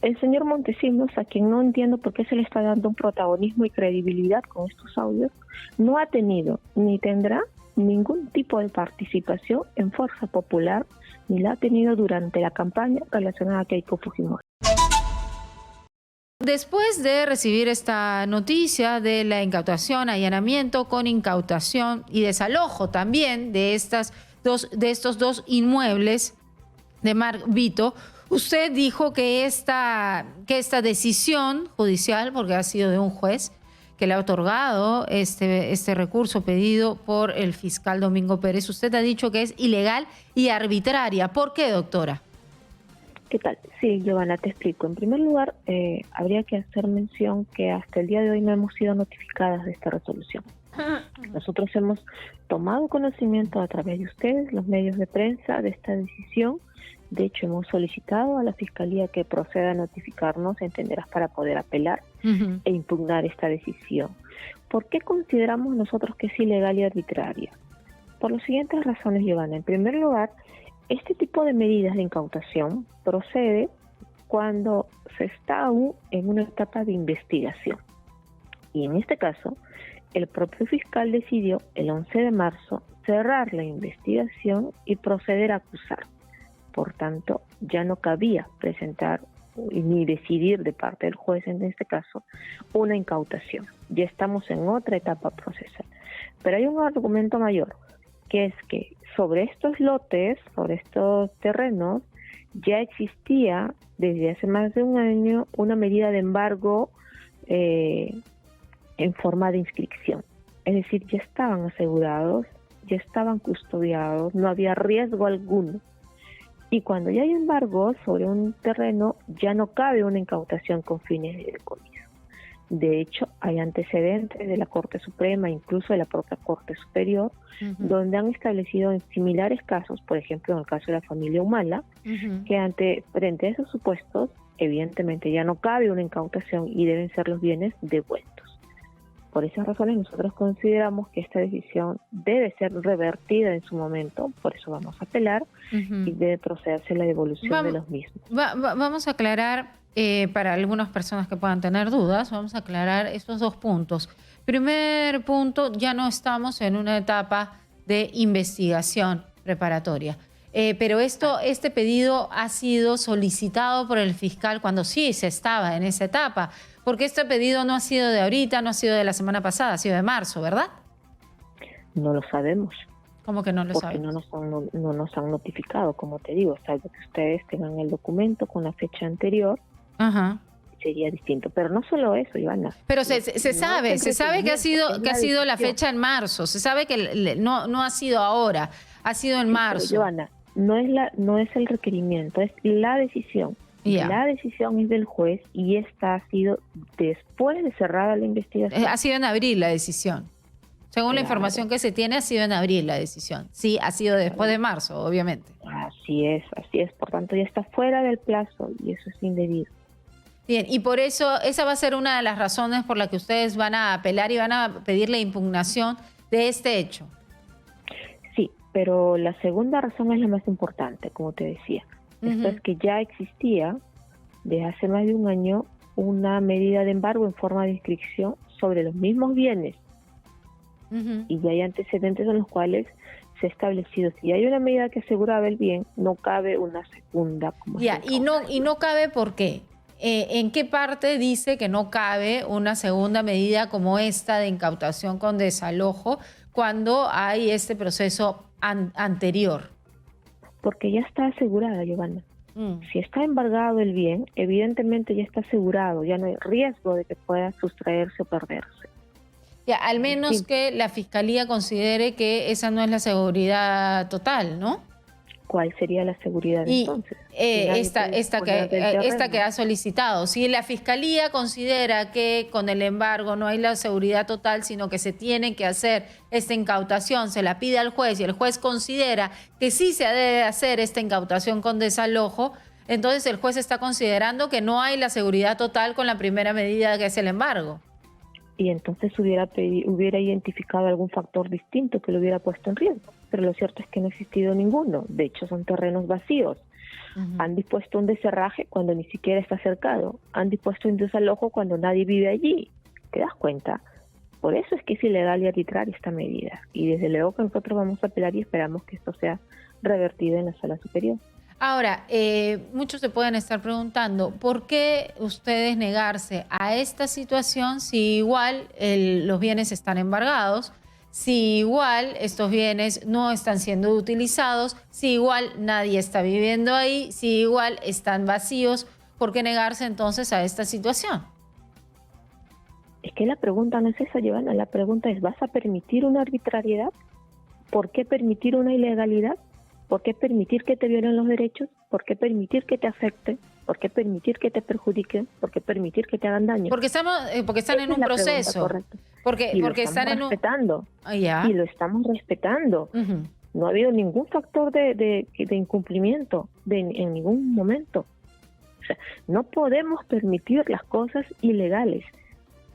el señor Montesinos, a quien no entiendo por qué se le está dando un protagonismo y credibilidad con estos audios, no ha tenido ni tendrá ningún tipo de participación en Fuerza Popular, ni la ha tenido durante la campaña relacionada a Keiko Fujimori. Después de recibir esta noticia de la incautación, allanamiento con incautación y desalojo también de estos dos inmuebles de Mark Vito, usted dijo que esta decisión judicial, porque ha sido de un juez que le ha otorgado este recurso pedido por el fiscal Domingo Pérez, usted ha dicho que es ilegal y arbitraria. ¿Por qué, doctora? ¿Qué tal? Sí, Giovanna, te explico. En primer lugar, habría que hacer mención que hasta el día de hoy no hemos sido notificadas de esta resolución. Nosotros hemos tomado conocimiento a través de ustedes, los medios de prensa, de esta decisión. De hecho, hemos solicitado a la Fiscalía que proceda a notificarnos, entenderás, para poder apelar e impugnar esta decisión. ¿Por qué consideramos nosotros que es ilegal y arbitraria? Por las siguientes razones, Giovanna. En primer lugar, este tipo de medidas de incautación procede cuando se está aún en una etapa de investigación. Y en este caso, el propio fiscal decidió el 11 de marzo cerrar la investigación y proceder a acusar. Por tanto, ya no cabía presentar ni decidir de parte del juez, en este caso, una incautación. Ya estamos en otra etapa procesal. Pero hay un argumento mayor, que es que sobre estos lotes, sobre estos terrenos, ya existía desde hace más de un año una medida de embargo en forma de inscripción. Es decir, ya estaban asegurados, ya estaban custodiados, no había riesgo alguno. Y cuando ya hay embargo sobre un terreno, ya no cabe una incautación con fines de decomiso. De hecho, hay antecedentes de la Corte Suprema, incluso de la propia Corte Superior, donde han establecido en similares casos, por ejemplo, en el caso de la familia Humala, que frente a esos supuestos, evidentemente ya no cabe una incautación y deben ser los bienes devueltos. Por esas razones nosotros consideramos que esta decisión debe ser revertida en su momento, por eso vamos a apelar y debe procederse la devolución de los mismos. Vamos a aclarar, para algunas personas que puedan tener dudas, vamos a aclarar estos dos puntos. Primer punto, ya no estamos en una etapa de investigación preparatoria. Pero este pedido ha sido solicitado por el fiscal cuando sí se estaba en esa etapa, porque este pedido no ha sido de ahorita, no ha sido de la semana pasada, ha sido de marzo, ¿verdad? No lo sabemos. ¿Cómo que no lo porque sabemos? no nos han notificado, como te digo, salvo que ustedes tengan el documento con la fecha anterior, sería distinto. Pero no solo eso, Ivana. Pero se sabe que ha sido la fecha en marzo, se sabe que no ha sido ahora, ha sido en marzo. Pero, Ivana, no es el requerimiento, es la decisión. La decisión es del juez y esta ha sido después de cerrada la investigación. Ha sido en abril la decisión. Según la información que se tiene, ha sido en abril la decisión. Sí, ha sido después de marzo, obviamente. Así es. Por tanto, ya está fuera del plazo y eso es indebido. Bien, y por eso esa va a ser una de las razones por la que ustedes van a apelar y van a pedir la impugnación de este hecho. Sí, pero la segunda razón es la más importante, como te decía. Esto es que ya existía desde hace más de un año una medida de embargo en forma de inscripción sobre los mismos bienes. Y ya hay antecedentes en los cuales se ha establecido, si hay una medida que aseguraba el bien, no cabe una segunda. Y no cabe ¿por qué? ¿En qué parte dice que no cabe una segunda medida como esta de incautación con desalojo cuando hay este proceso anterior? Porque ya está asegurada, Giovanna. Si está embargado el bien, evidentemente ya está asegurado, ya no hay riesgo de que pueda sustraerse o perderse. Al menos que la Fiscalía considere que esa no es la seguridad total, ¿no? ¿Cuál sería la seguridad entonces? Esta que ha solicitado. Si la Fiscalía considera que con el embargo no hay la seguridad total, sino que se tiene que hacer esta incautación, se la pide al juez y el juez considera que sí se debe hacer esta incautación con desalojo, entonces el juez está considerando que no hay la seguridad total con la primera medida que es el embargo. Y entonces hubiera identificado algún factor distinto que lo hubiera puesto en riesgo. Pero lo cierto es que no ha existido ninguno. De hecho, son terrenos vacíos. Han dispuesto un desherraje cuando ni siquiera está cercado. Han dispuesto un desalojo cuando nadie vive allí. ¿Te das cuenta? Por eso es que es ilegal y arbitraria esta medida. Y desde luego que nosotros vamos a apelar y esperamos que esto sea revertido en la sala superior. Ahora, muchos se pueden estar preguntando, ¿por qué ustedes negarse a esta situación si igual los bienes están embargados, si igual estos bienes no están siendo utilizados, si igual nadie está viviendo ahí, si igual están vacíos? ¿Por qué negarse entonces a esta situación? Es que la pregunta no es esa, Giovanna, la pregunta es, ¿vas a permitir una arbitrariedad? ¿Por qué permitir una ilegalidad? ¿Por qué permitir que te violen los derechos? ¿Por qué permitir que te afecten? ¿Por qué permitir que te perjudiquen? ¿Por qué permitir que te hagan daño? Porque están en un proceso. Porque están en un... respetando. Ya. Y lo estamos respetando. No ha habido ningún factor de incumplimiento en ningún momento. O sea, no podemos permitir las cosas ilegales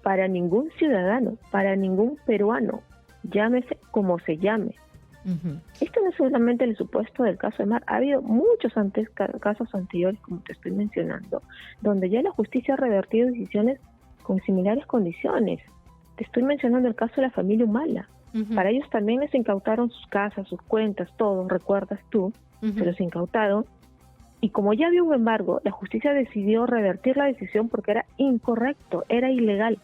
para ningún ciudadano, para ningún peruano, llámese como se llame. Esto no es solamente el supuesto del caso de Mar, ha habido muchos casos anteriores, como te estoy mencionando, donde ya la justicia ha revertido decisiones con similares condiciones. Te estoy mencionando el caso de la familia Humala. Para ellos también les incautaron sus casas, sus cuentas, todo, recuerdas tú, se los incautaron. Y como ya había un embargo, la justicia decidió revertir la decisión porque era incorrecto, era ilegal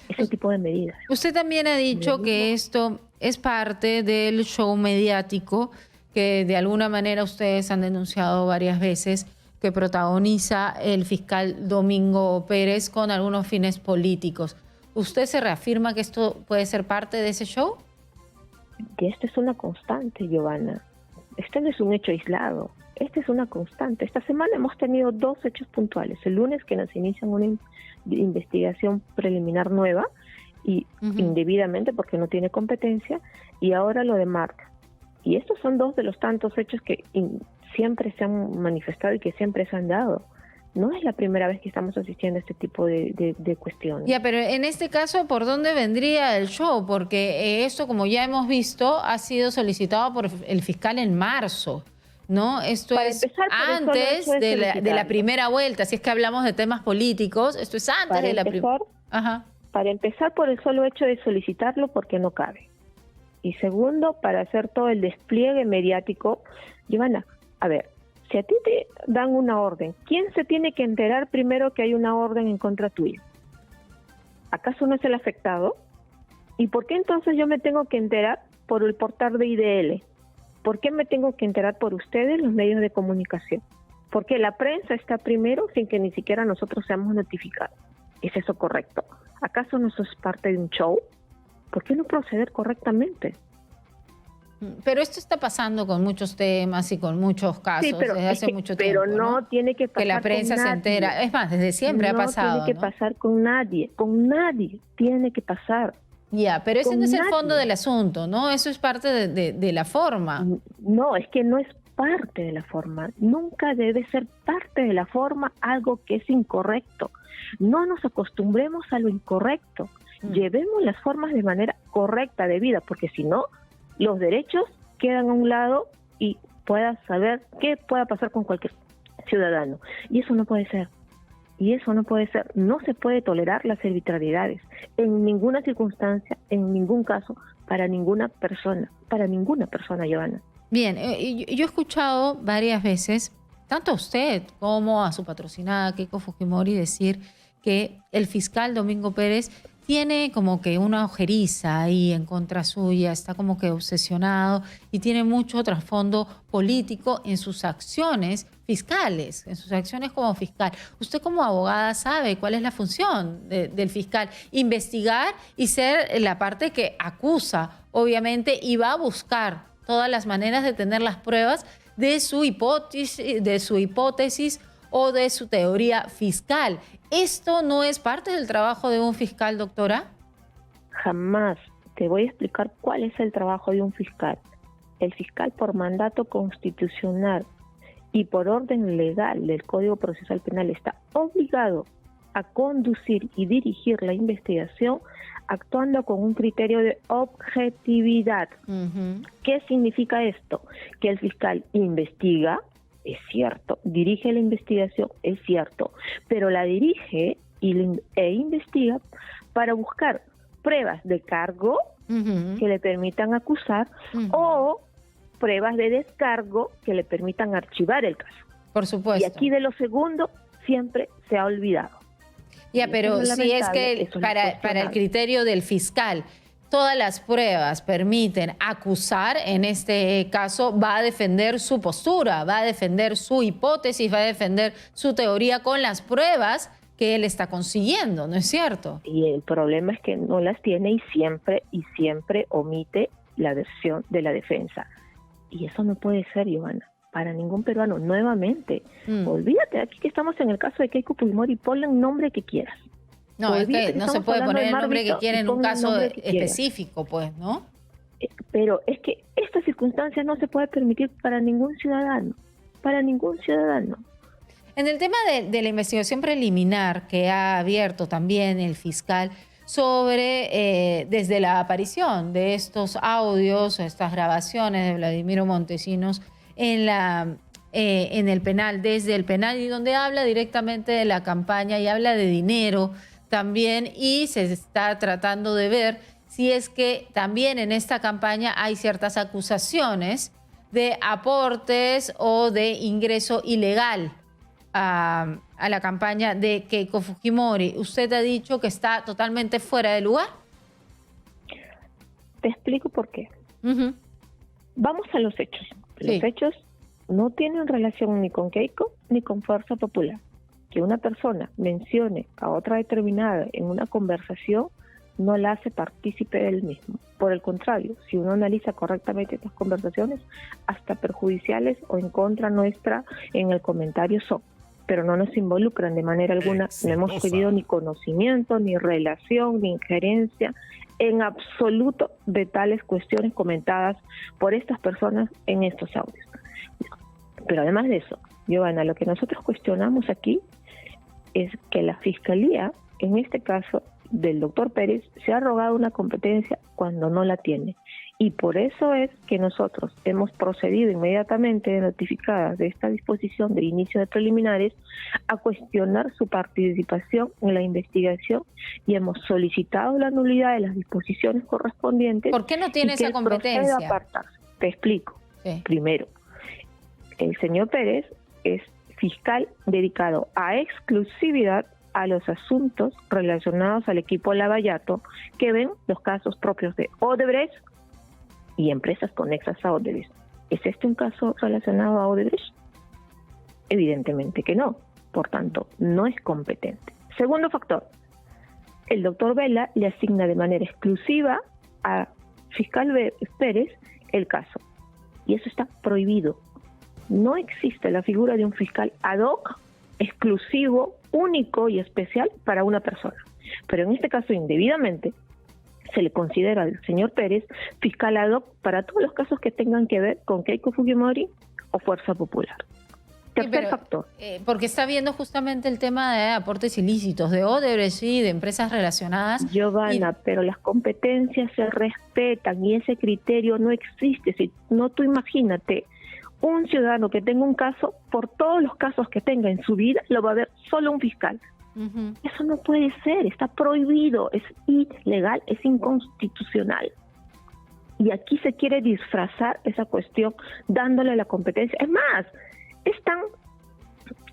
ese tipo de medidas. Usted también ha dicho que esto es parte del show mediático que de alguna manera ustedes han denunciado varias veces, que protagoniza el fiscal Domingo Pérez con algunos fines políticos. ¿Usted se reafirma que esto puede ser parte de ese show? Que esto es una constante, Giovanna. Este no es un hecho aislado. Esta es una constante. Esta semana hemos tenido 2 hechos puntuales. El lunes, que nos inician una investigación preliminar nueva y indebidamente porque no tiene competencia, y ahora lo de Marta. Y estos son 2 de los tantos hechos que siempre se han manifestado y que siempre se han dado. No es la primera vez que estamos asistiendo a este tipo de cuestiones. Ya, pero en este caso, ¿por dónde vendría el show? Porque esto, como ya hemos visto, ha sido solicitado por el fiscal en marzo, ¿no? Esto es antes de la primera vuelta. Si es que hablamos de temas políticos, esto es antes de la primera. Para empezar, por el solo hecho de solicitarlo, porque no cabe. Y segundo, para hacer todo el despliegue mediático. Giovanna, a ver, si a ti te dan una orden, ¿quién se tiene que enterar primero que hay una orden en contra tuya? ¿Acaso no es el afectado? ¿Y por qué entonces yo me tengo que enterar por el portal de IDL? ¿Por qué me tengo que enterar por ustedes, los medios de comunicación? Porque la prensa está primero sin que ni siquiera nosotros seamos notificados. ¿Es eso correcto? ¿Acaso no eso es parte de un show? ¿Por qué no proceder correctamente? Pero esto está pasando con muchos temas y con muchos casos desde hace mucho tiempo. Pero no tiene que pasar que la prensa con se nadie. entera. Es más, desde siempre ha pasado. No tiene que pasar con nadie tiene que pasar. Ya, pero ese no es el fondo del asunto, ¿no? Eso es parte de la forma. No, es que no es parte de la forma. Nunca debe ser parte de la forma algo que es incorrecto. No nos acostumbremos a lo incorrecto. Llevemos las formas de manera correcta, debida, porque si no, los derechos quedan a un lado y puedas saber qué pueda pasar con cualquier ciudadano. Y eso no puede ser. No se puede tolerar las arbitrariedades en ninguna circunstancia, en ningún caso, para ninguna persona, Giovanna. Bien, yo he escuchado varias veces, tanto a usted como a su patrocinada Keiko Fujimori, decir que el fiscal Domingo Pérez tiene como que una ojeriza ahí en contra suya, está como que obsesionado y tiene mucho trasfondo político en sus acciones fiscales, en sus acciones como fiscal. Usted como abogada sabe cuál es la función del fiscal: investigar y ser la parte que acusa, obviamente, y va a buscar todas las maneras de tener las pruebas de su hipótesis o de su teoría fiscal. ¿Esto no es parte del trabajo de un fiscal, doctora? Jamás. Te voy a explicar cuál es el trabajo de un fiscal. El fiscal, por mandato constitucional y por orden legal del Código Procesal Penal, está obligado a conducir y dirigir la investigación actuando con un criterio de objetividad. ¿Qué significa esto? Que el fiscal investiga, es cierto, dirige la investigación, es cierto, pero la dirige e investiga para buscar pruebas de cargo que le permitan acusar o pruebas de descargo que le permitan archivar el caso. Por supuesto. Y aquí de lo segundo siempre se ha olvidado. Ya, pero si es que para el criterio del fiscal todas las pruebas permiten acusar, en este caso va a defender su postura, va a defender su hipótesis, va a defender su teoría con las pruebas que él está consiguiendo, ¿no es cierto? Y el problema es que no las tiene y siempre omite la versión de la defensa. Y eso no puede ser, Giovanna, para ningún peruano. Nuevamente, olvídate aquí que estamos en el caso de Keiko Fujimori, ponle un nombre que quieras. No, es que no se puede poner el nombre que quiera en un caso específico, pues, ¿no? Pero es que esta circunstancia no se puede permitir para ningún ciudadano, En el tema de la investigación preliminar que ha abierto también el fiscal sobre, desde la aparición de estos audios, estas grabaciones de Vladimiro Montesinos en el penal, desde el penal, y donde habla directamente de la campaña y habla de dinero también, y se está tratando de ver si es que también en esta campaña hay ciertas acusaciones de aportes o de ingreso ilegal a la campaña de Keiko Fujimori. ¿Usted ha dicho que está totalmente fuera de lugar? Te explico por qué. Vamos a los hechos. Los hechos no tienen relación ni con Keiko ni con Fuerza Popular. Que una persona mencione a otra determinada en una conversación no la hace partícipe del mismo. Por el contrario, si uno analiza correctamente estas conversaciones, hasta perjudiciales o en contra nuestra en el comentario son, pero no nos involucran de manera alguna. Exitosa. No hemos tenido ni conocimiento, ni relación, ni injerencia en absoluto de tales cuestiones comentadas por estas personas en estos audios. Pero además de eso, Giovanna, lo que nosotros cuestionamos aquí es que la Fiscalía, en este caso del doctor Pérez, se ha arrogado una competencia cuando no la tiene. Y por eso es que nosotros hemos procedido inmediatamente, notificadas de esta disposición de inicio de preliminares, a cuestionar su participación en la investigación y hemos solicitado la nulidad de las disposiciones correspondientes. ¿Por qué no tiene esa competencia? Te explico. Sí. Primero, el señor Pérez es fiscal dedicado a exclusividad a los asuntos relacionados al equipo Lavallato, que ven los casos propios de Odebrecht y empresas conexas a Odebrecht. ¿Es este un caso relacionado a Odebrecht? Evidentemente que no. Por tanto, no es competente. Segundo factor, el doctor Vela le asigna de manera exclusiva a fiscal Pérez el caso. Y eso está prohibido. No existe la figura de un fiscal ad hoc, exclusivo, único y especial para una persona. Pero en este caso, indebidamente, se le considera al señor Pérez fiscal ad hoc para todos los casos que tengan que ver con Keiko Fujimori o Fuerza Popular. Tercer factor. Porque está viendo justamente el tema de aportes ilícitos de Odebrecht y de empresas relacionadas. Giovanna, pero las competencias se respetan y ese criterio no existe. Si no, tú imagínate, un ciudadano que tenga un caso, por todos los casos que tenga en su vida, lo va a ver solo un fiscal. Eso no puede ser, está prohibido, es ilegal, es inconstitucional. Y aquí se quiere disfrazar esa cuestión dándole la competencia. Es más, es tan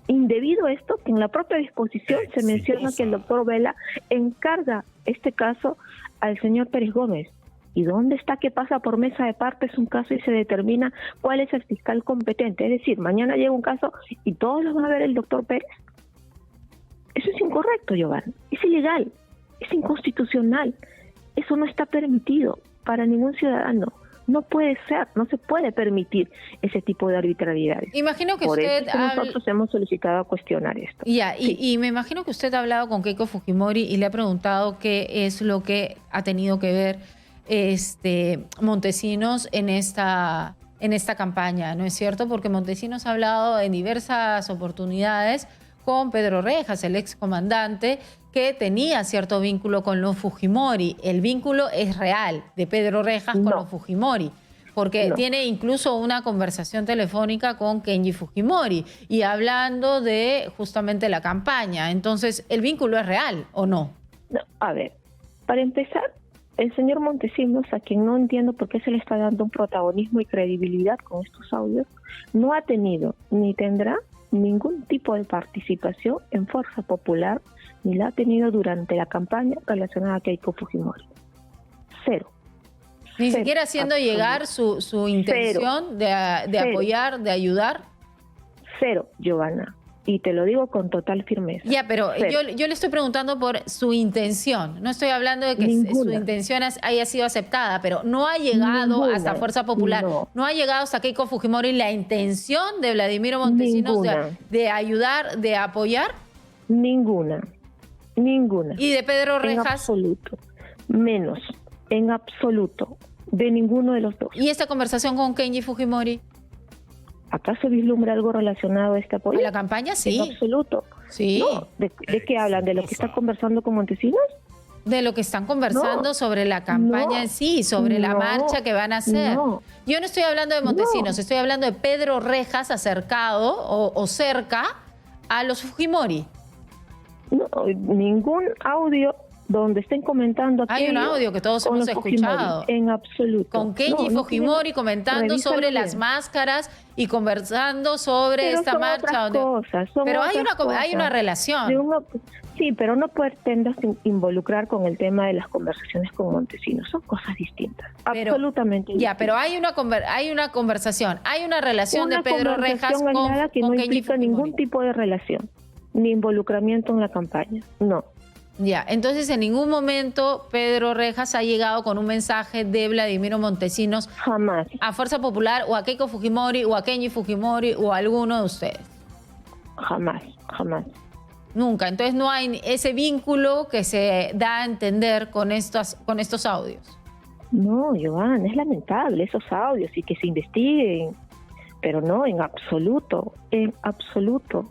indebido esto que en la propia disposición se menciona que el doctor Vela encarga este caso al señor Pérez Gómez. ¿Y dónde está que pasa por mesa de partes un caso y se determina cuál es el fiscal competente? Es decir, mañana llega un caso y todos los va a ver el doctor Pérez. Eso es incorrecto, Giovanni. Es ilegal, es inconstitucional. Eso no está permitido para ningún ciudadano. No puede ser, no se puede permitir ese tipo de arbitrariedades. Imagino que por eso es que nosotros hemos solicitado cuestionar esto. Y me imagino que usted ha hablado con Keiko Fujimori y le ha preguntado qué es lo que ha tenido que ver Montesinos en esta campaña, ¿no es cierto? Porque Montesinos ha hablado en diversas oportunidades con Pedro Rejas, el excomandante, que tenía cierto vínculo con los Fujimori. El vínculo es real de Pedro Rejas con los Fujimori. porque No. tiene incluso una conversación telefónica con Kenji Fujimori y hablando de justamente la campaña. Entonces, ¿el vínculo es real o no? No, a ver, para empezar, el señor Montesinos, a quien no entiendo por qué se le está dando un protagonismo y credibilidad con estos audios, no ha tenido ni tendrá ningún tipo de participación en Fuerza Popular, ni la ha tenido durante la campaña relacionada a Keiko Fujimori. Cero. Ni Cero, siquiera haciendo absoluto. llegar su intención de Cero. apoyar, de ayudar. Cero, Giovanna. Y te lo digo con total firmeza. Ya, pero Cero. yo le estoy preguntando por su intención. No estoy hablando de que Ninguna. su intención haya sido aceptada, pero no ha llegado Ninguna. hasta Fuerza Popular. No. No ha llegado hasta Keiko Fujimori la intención de Vladimiro Montesinos Ninguna. de ayudar, de apoyar. Ninguna. Ninguna. Y de Pedro En Rejas. absoluto. Menos. En absoluto. De ninguno de los dos. ¿Y esta conversación con Kenji Fujimori? ¿Acaso vislumbra algo relacionado a este apoyo? ¿A la campaña? En Sí. absoluto. Sí. No. ¿De qué hablan? ¿De lo que está conversando con Montesinos? De lo que están conversando No. sobre la campaña No. en sí, sobre la No. marcha que van a hacer. No. Yo no estoy hablando de Montesinos, No. estoy hablando de Pedro Rejas acercado o cerca a los Fujimori. No, ningún audio donde estén comentando Hay un aquello audio que todos con hemos los Fujimori. escuchado. En absoluto. Con Kenji No, Fujimori comentando revísalo sobre bien. las máscaras y conversando sobre Pero esta son marcha. otras donde- cosas, son Pero hay otras hay una cosas. relación. De uno- sí, pero no pretendas involucrar con el tema de las conversaciones con Montesinos. Son cosas distintas. Pero- absolutamente Ya, distintas. pero hay una conversación, hay una relación Una de Pedro Rejas conversación con, aislada que con no Kenji implica Fujimori. ningún tipo de relación, ni involucramiento en la campaña. No. Ya, entonces en ningún momento Pedro Rejas ha llegado con un mensaje de Vladimiro Montesinos Jamás. a Fuerza Popular o a Keiko Fujimori o a Kenji Fujimori o a alguno de ustedes. Jamás. Jamás. Nunca. Entonces no hay ese vínculo que se da a entender con estos audios. No, Joan, es lamentable esos audios y que se investiguen. Pero no, en absoluto. En absoluto.